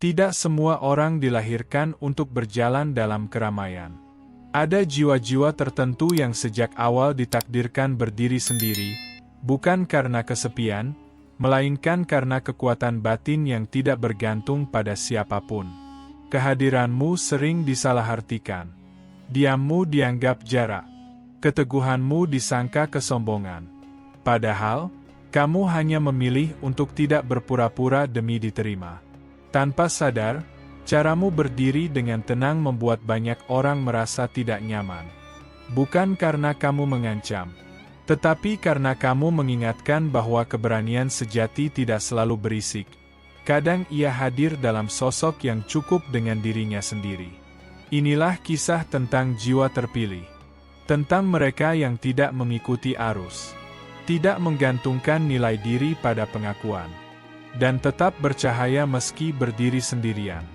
Tidak semua orang dilahirkan untuk berjalan dalam keramaian. Ada jiwa-jiwa tertentu yang sejak awal ditakdirkan berdiri sendiri, bukan karena kesepian, melainkan karena kekuatan batin yang tidak bergantung pada siapapun. Kehadiranmu sering disalahartikan. Diammu dianggap jarak. Keteguhanmu disangka kesombongan. Padahal, kamu hanya memilih untuk tidak berpura-pura demi diterima. Tanpa sadar, caramu berdiri dengan tenang membuat banyak orang merasa tidak nyaman. Bukan karena kamu mengancam, tetapi karena kamu mengingatkan bahwa keberanian sejati tidak selalu berisik. Kadang ia hadir dalam sosok yang cukup dengan dirinya sendiri. Inilah kisah tentang jiwa terpilih. Tentang mereka yang tidak mengikuti arus. Tidak menggantungkan nilai diri pada pengakuan. Dan tetap bercahaya meski berdiri sendirian.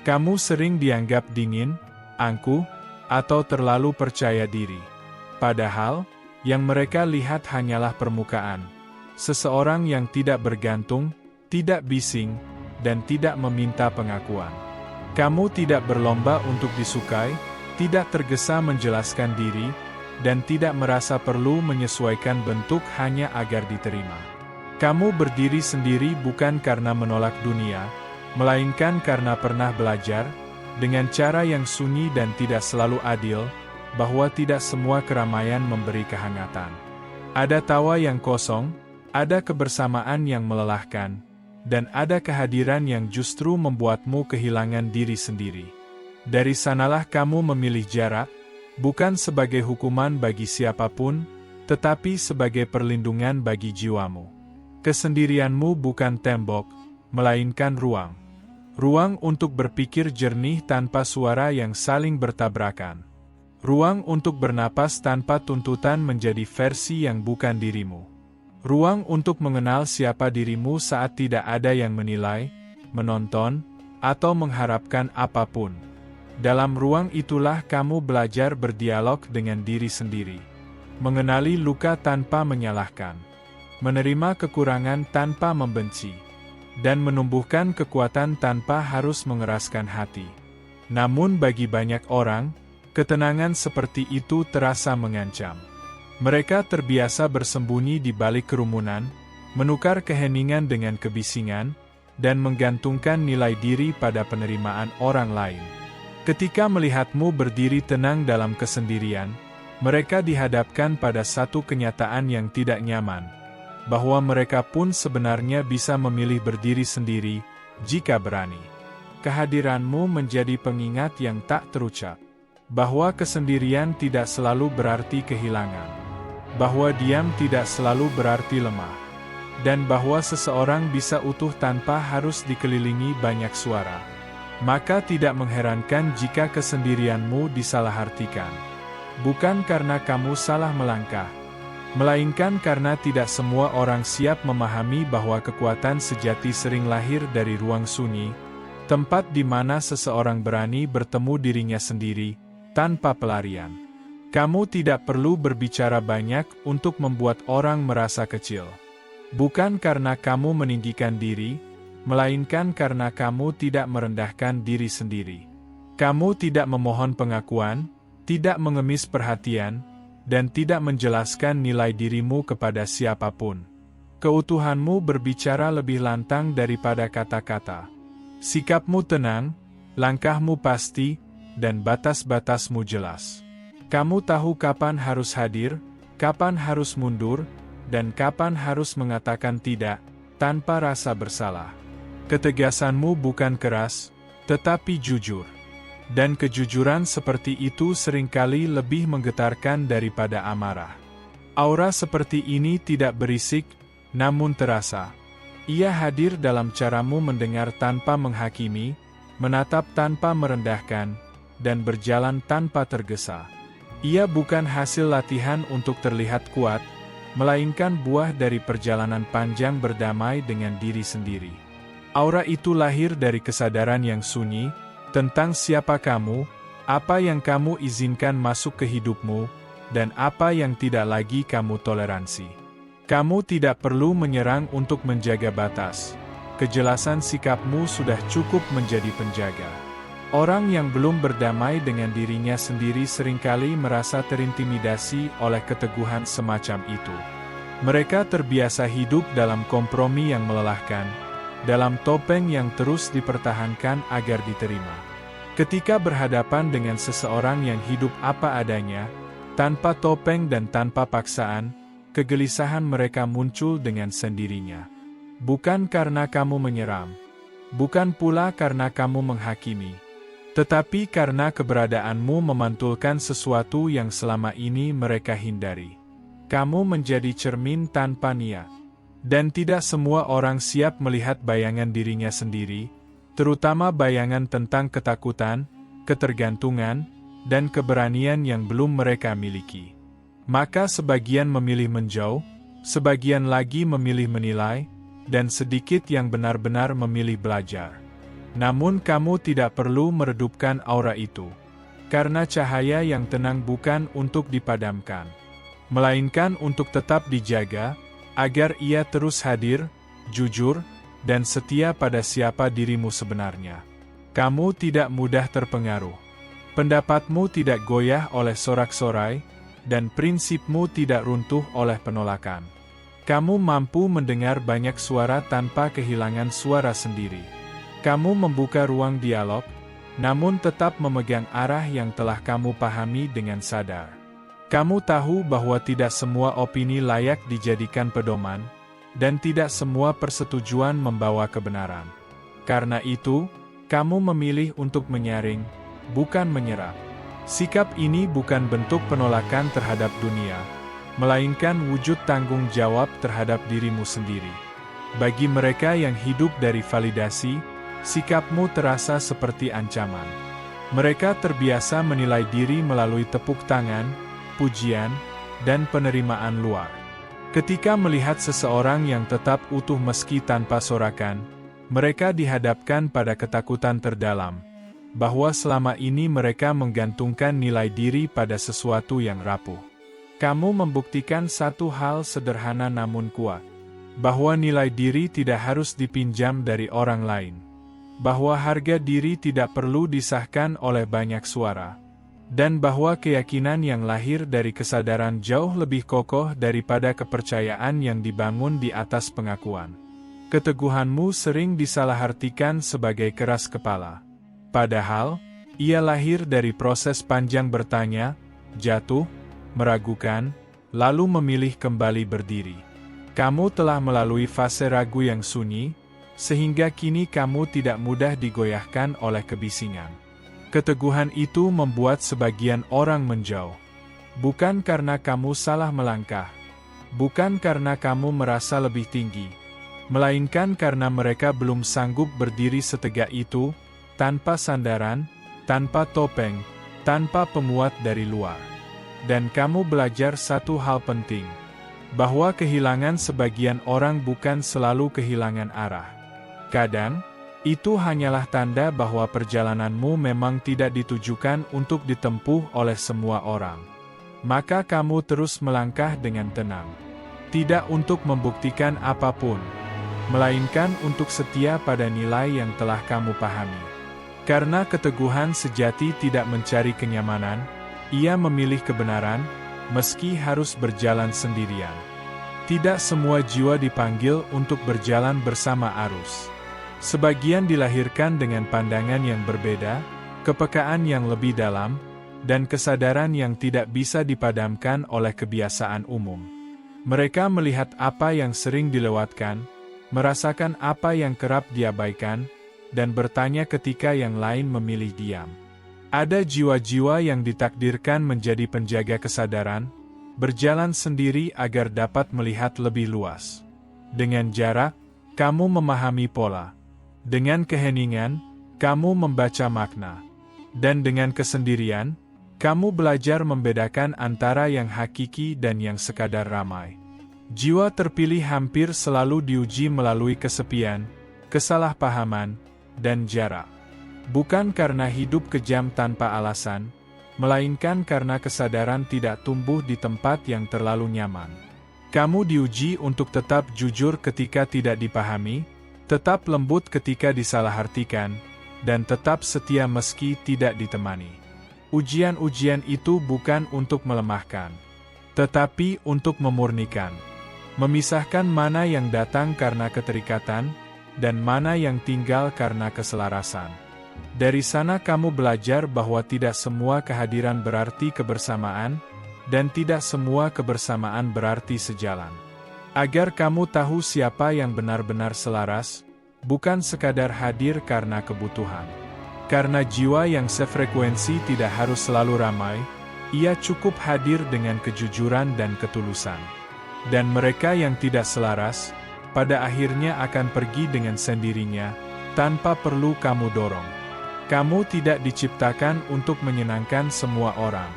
Kamu sering dianggap dingin, angkuh, atau terlalu percaya diri. Padahal, yang mereka lihat hanyalah permukaan. Seseorang yang tidak bergantung, tidak bising, dan tidak meminta pengakuan. Kamu tidak berlomba untuk disukai, tidak tergesa menjelaskan diri, dan tidak merasa perlu menyesuaikan bentuk hanya agar diterima. Kamu berdiri sendiri bukan karena menolak dunia, melainkan karena pernah belajar, dengan cara yang sunyi dan tidak selalu adil, bahwa tidak semua keramaian memberi kehangatan. Ada tawa yang kosong, ada kebersamaan yang melelahkan, dan ada kehadiran yang justru membuatmu kehilangan diri sendiri. Dari sanalah kamu memilih jarak, bukan sebagai hukuman bagi siapapun, tetapi sebagai perlindungan bagi jiwamu. Kesendirianmu bukan tembok, melainkan ruang. Ruang untuk berpikir jernih tanpa suara yang saling bertabrakan. Ruang untuk bernapas tanpa tuntutan menjadi versi yang bukan dirimu. Ruang untuk mengenal siapa dirimu saat tidak ada yang menilai, menonton, atau mengharapkan apapun. Dalam ruang itulah kamu belajar berdialog dengan diri sendiri. Mengenali luka tanpa menyalahkan. Menerima kekurangan tanpa membenci. Dan menumbuhkan kekuatan tanpa harus mengeraskan hati. Namun bagi banyak orang, ketenangan seperti itu terasa mengancam. Mereka terbiasa bersembunyi di balik kerumunan, menukar keheningan dengan kebisingan, dan menggantungkan nilai diri pada penerimaan orang lain. Ketika melihatmu berdiri tenang dalam kesendirian, mereka dihadapkan pada satu kenyataan yang tidak nyaman, bahwa mereka pun sebenarnya bisa memilih berdiri sendiri, jika berani. Kehadiranmu menjadi pengingat yang tak terucap, bahwa kesendirian tidak selalu berarti kehilangan. Bahwa diam tidak selalu berarti lemah, dan bahwa seseorang bisa utuh tanpa harus dikelilingi banyak suara. Maka tidak mengherankan jika kesendirianmu disalahartikan. Bukan karena kamu salah melangkah, melainkan karena tidak semua orang siap memahami bahwa kekuatan sejati sering lahir dari ruang sunyi, tempat di mana seseorang berani bertemu dirinya sendiri, tanpa pelarian. Kamu tidak perlu berbicara banyak untuk membuat orang merasa kecil. Bukan karena kamu meninggikan diri, melainkan karena kamu tidak merendahkan diri sendiri. Kamu tidak memohon pengakuan, tidak mengemis perhatian, dan tidak menjelaskan nilai dirimu kepada siapapun. Keutuhanmu berbicara lebih lantang daripada kata-kata. Sikapmu tenang, langkahmu pasti, dan batas-batasmu jelas. Kamu tahu kapan harus hadir, kapan harus mundur, dan kapan harus mengatakan tidak, tanpa rasa bersalah. Ketegasanmu bukan keras, tetapi jujur. Dan kejujuran seperti itu seringkali lebih menggetarkan daripada amarah. Aura seperti ini tidak berisik, namun terasa. Ia hadir dalam caramu mendengar tanpa menghakimi, menatap tanpa merendahkan, dan berjalan tanpa tergesa. Ia bukan hasil latihan untuk terlihat kuat, melainkan buah dari perjalanan panjang berdamai dengan diri sendiri. Aura itu lahir dari kesadaran yang sunyi, tentang siapa kamu, apa yang kamu izinkan masuk ke hidupmu, dan apa yang tidak lagi kamu toleransi. Kamu tidak perlu menyerang untuk menjaga batas. kejelasan sikapmu sudah cukup menjadi penjaga. Orang yang belum berdamai dengan dirinya sendiri seringkali merasa terintimidasi oleh keteguhan semacam itu. Mereka terbiasa hidup dalam kompromi yang melelahkan, dalam topeng yang terus dipertahankan agar diterima. Ketika berhadapan dengan seseorang yang hidup apa adanya, tanpa topeng dan tanpa paksaan, kegelisahan mereka muncul dengan sendirinya. Bukan karena kamu menyeram, bukan pula karena kamu menghakimi, tetapi karena keberadaanmu memantulkan sesuatu yang selama ini mereka hindari. Kamu menjadi cermin tanpa niat. Dan tidak semua orang siap melihat bayangan dirinya sendiri, terutama bayangan tentang ketakutan, ketergantungan, dan keberanian yang belum mereka miliki. Maka sebagian memilih menjauh, sebagian lagi memilih menilai, dan sedikit yang benar-benar memilih belajar. Namun kamu tidak perlu meredupkan aura itu, karena cahaya yang tenang bukan untuk dipadamkan, melainkan untuk tetap dijaga, agar ia terus hadir, jujur, dan setia pada siapa dirimu sebenarnya. Kamu tidak mudah terpengaruh. Pendapatmu tidak goyah oleh sorak-sorai, dan prinsipmu tidak runtuh oleh penolakan. Kamu mampu mendengar banyak suara tanpa kehilangan suara sendiri. Kamu membuka ruang dialog, namun tetap memegang arah yang telah kamu pahami dengan sadar. Kamu tahu bahwa tidak semua opini layak dijadikan pedoman, dan tidak semua persetujuan membawa kebenaran. Karena itu, kamu memilih untuk menyaring, bukan menyerap. Sikap ini bukan bentuk penolakan terhadap dunia, melainkan wujud tanggung jawab terhadap dirimu sendiri. Bagi mereka yang hidup dari validasi, sikapmu terasa seperti ancaman. Mereka terbiasa menilai diri melalui tepuk tangan, pujian, dan penerimaan luar. Ketika melihat seseorang yang tetap utuh meski tanpa sorakan, mereka dihadapkan pada ketakutan terdalam, bahwa selama ini mereka menggantungkan nilai diri pada sesuatu yang rapuh. Kamu membuktikan satu hal sederhana namun kuat, bahwa nilai diri tidak harus dipinjam dari orang lain, bahwa harga diri tidak perlu disahkan oleh banyak suara, dan bahwa keyakinan yang lahir dari kesadaran jauh lebih kokoh daripada kepercayaan yang dibangun di atas pengakuan. Keteguhanmu sering disalahartikan sebagai keras kepala. Padahal, ia lahir dari proses panjang bertanya, jatuh, meragukan, lalu memilih kembali berdiri. Kamu telah melalui fase ragu yang sunyi, sehingga kini kamu tidak mudah digoyahkan oleh kebisingan. Keteguhan itu membuat sebagian orang menjauh. Bukan karena kamu salah melangkah, bukan karena kamu merasa lebih tinggi, melainkan karena mereka belum sanggup berdiri setegak itu, tanpa sandaran, tanpa topeng, tanpa pemuat dari luar. Dan kamu belajar satu hal penting, bahwa kehilangan sebagian orang bukan selalu kehilangan arah. Kadang, itu hanyalah tanda bahwa perjalananmu memang tidak ditujukan untuk ditempuh oleh semua orang. Maka kamu terus melangkah dengan tenang. Tidak untuk membuktikan apapun, melainkan untuk setia pada nilai yang telah kamu pahami. Karena keteguhan sejati tidak mencari kenyamanan, ia memilih kebenaran, meski harus berjalan sendirian. Tidak semua jiwa dipanggil untuk berjalan bersama arus. Sebagian dilahirkan dengan pandangan yang berbeda, kepekaan yang lebih dalam, dan kesadaran yang tidak bisa dipadamkan oleh kebiasaan umum. Mereka melihat apa yang sering dilewatkan, merasakan apa yang kerap diabaikan, dan bertanya ketika yang lain memilih diam. Ada jiwa-jiwa yang ditakdirkan menjadi penjaga kesadaran, berjalan sendiri agar dapat melihat lebih luas. Dengan jarak, kamu memahami pola. Dengan keheningan, kamu membaca makna. Dan dengan kesendirian, kamu belajar membedakan antara yang hakiki dan yang sekadar ramai. Jiwa terpilih hampir selalu diuji melalui kesepian, kesalahpahaman, dan jarak. Bukan karena hidup kejam tanpa alasan, melainkan karena kesadaran tidak tumbuh di tempat yang terlalu nyaman. Kamu diuji untuk tetap jujur ketika tidak dipahami, Tetap lembut ketika disalahartikan, dan tetap setia meski tidak ditemani. Ujian-ujian itu bukan untuk melemahkan, tetapi untuk memurnikan. Memisahkan mana yang datang karena keterikatan, dan mana yang tinggal karena keselarasan. Dari sana kamu belajar bahwa tidak semua kehadiran berarti kebersamaan, dan tidak semua kebersamaan berarti sejalan. Agar kamu tahu siapa yang benar-benar selaras, bukan sekadar hadir karena kebutuhan. Karena jiwa yang sefrekuensi tidak harus selalu ramai, ia cukup hadir dengan kejujuran dan ketulusan. Dan mereka yang tidak selaras, pada akhirnya akan pergi dengan sendirinya, tanpa perlu kamu dorong. Kamu tidak diciptakan untuk menyenangkan semua orang.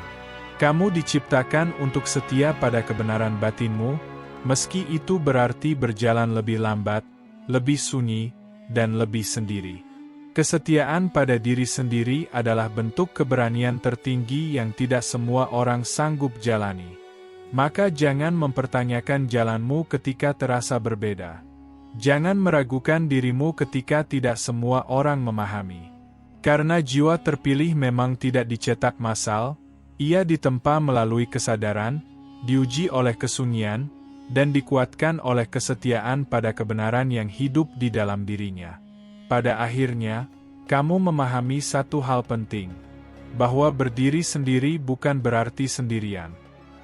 Kamu diciptakan untuk setia pada kebenaran batinmu, meski itu berarti berjalan lebih lambat, lebih sunyi, dan lebih sendiri. Kesetiaan pada diri sendiri adalah bentuk keberanian tertinggi yang tidak semua orang sanggup jalani. Maka jangan mempertanyakan jalanmu ketika terasa berbeda. Jangan meragukan dirimu ketika tidak semua orang memahami. Karena jiwa terpilih memang tidak dicetak massal, ia ditempa melalui kesadaran, diuji oleh kesunyian, dan dikuatkan oleh kesetiaan pada kebenaran yang hidup di dalam dirinya. Pada akhirnya, kamu memahami satu hal penting, bahwa berdiri sendiri bukan berarti sendirian.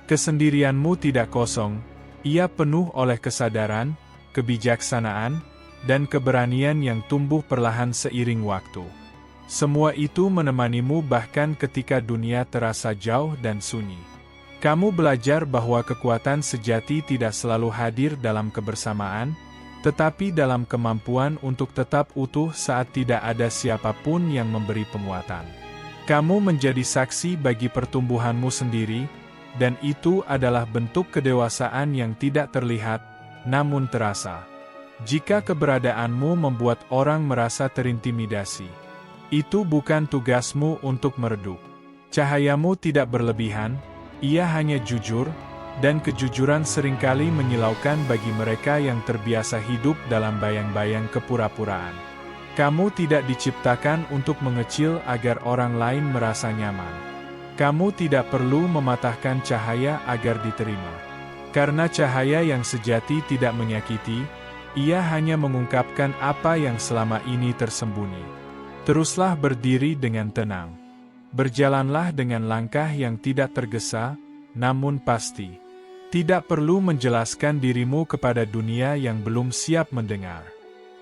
Kesendirianmu tidak kosong, ia penuh oleh kesadaran, kebijaksanaan, dan keberanian yang tumbuh perlahan seiring waktu. Semua itu menemanimu bahkan ketika dunia terasa jauh dan sunyi. Kamu belajar bahwa kekuatan sejati tidak selalu hadir dalam kebersamaan, tetapi dalam kemampuan untuk tetap utuh saat tidak ada siapapun yang memberi penguatan. Kamu menjadi saksi bagi pertumbuhanmu sendiri, dan itu adalah bentuk kedewasaan yang tidak terlihat, namun terasa. Jika keberadaanmu membuat orang merasa terintimidasi, itu bukan tugasmu untuk meredup. Cahayamu tidak berlebihan, ia hanya jujur, dan kejujuran seringkali menyilaukan bagi mereka yang terbiasa hidup dalam bayang-bayang kepura-puraan. Kamu tidak diciptakan untuk mengecil agar orang lain merasa nyaman. Kamu tidak perlu mematahkan cahaya agar diterima. Karena cahaya yang sejati tidak menyakiti, ia hanya mengungkapkan apa yang selama ini tersembunyi. Teruslah berdiri dengan tenang. Berjalanlah dengan langkah yang tidak tergesa, namun pasti. Tidak perlu menjelaskan dirimu kepada dunia yang belum siap mendengar.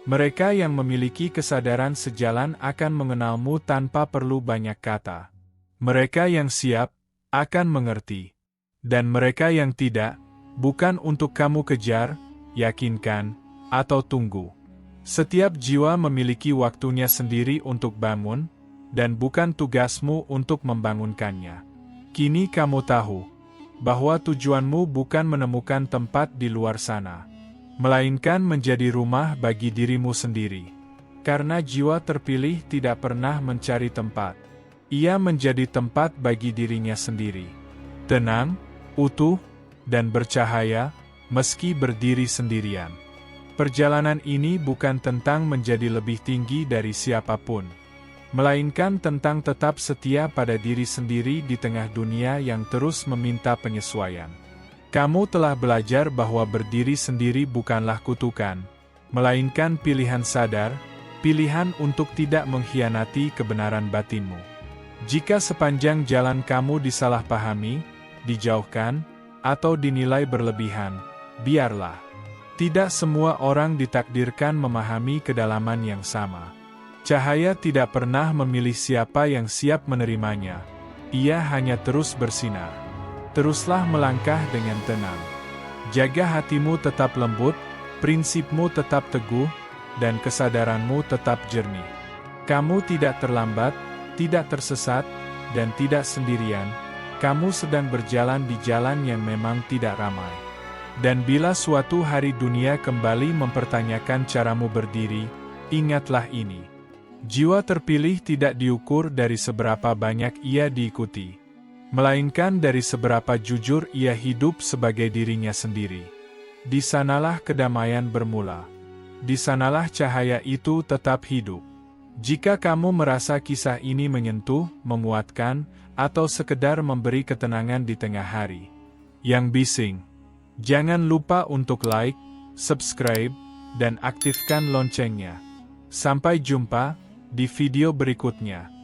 Mereka yang memiliki kesadaran sejalan akan mengenalmu tanpa perlu banyak kata. Mereka yang siap, akan mengerti. Dan mereka yang tidak, bukan untuk kamu kejar, yakinkan, atau tunggu. Setiap jiwa memiliki waktunya sendiri untuk bangun, dan bukan tugasmu untuk membangunkannya. Kini kamu tahu bahwa tujuanmu bukan menemukan tempat di luar sana, melainkan menjadi rumah bagi dirimu sendiri. Karena jiwa terpilih tidak pernah mencari tempat, ia menjadi tempat bagi dirinya sendiri. Tenang, utuh, dan bercahaya, meski berdiri sendirian. Perjalanan ini bukan tentang menjadi lebih tinggi dari siapapun, melainkan tentang tetap setia pada diri sendiri di tengah dunia yang terus meminta penyesuaian. Kamu telah belajar bahwa berdiri sendiri bukanlah kutukan, melainkan pilihan sadar, pilihan untuk tidak mengkhianati kebenaran batinmu. Jika sepanjang jalan kamu disalahpahami, dijauhkan, atau dinilai berlebihan, biarlah. Tidak semua orang ditakdirkan memahami kedalaman yang sama. Cahaya tidak pernah memilih siapa yang siap menerimanya. Ia hanya terus bersinar. Teruslah melangkah dengan tenang. Jaga hatimu tetap lembut, prinsipmu tetap teguh, dan kesadaranmu tetap jernih. Kamu tidak terlambat, tidak tersesat, dan tidak sendirian. Kamu sedang berjalan di jalan yang memang tidak ramai. Dan bila suatu hari dunia kembali mempertanyakan caramu berdiri, ingatlah ini. Jiwa terpilih tidak diukur dari seberapa banyak ia diikuti, melainkan dari seberapa jujur ia hidup sebagai dirinya sendiri. Di sanalah kedamaian bermula. di sanalah cahaya itu tetap hidup. Jika kamu merasa kisah ini menyentuh, menguatkan, atau sekedar memberi ketenangan di tengah hari yang bising, jangan lupa untuk like, subscribe, dan aktifkan loncengnya. Sampai jumpa di video berikutnya.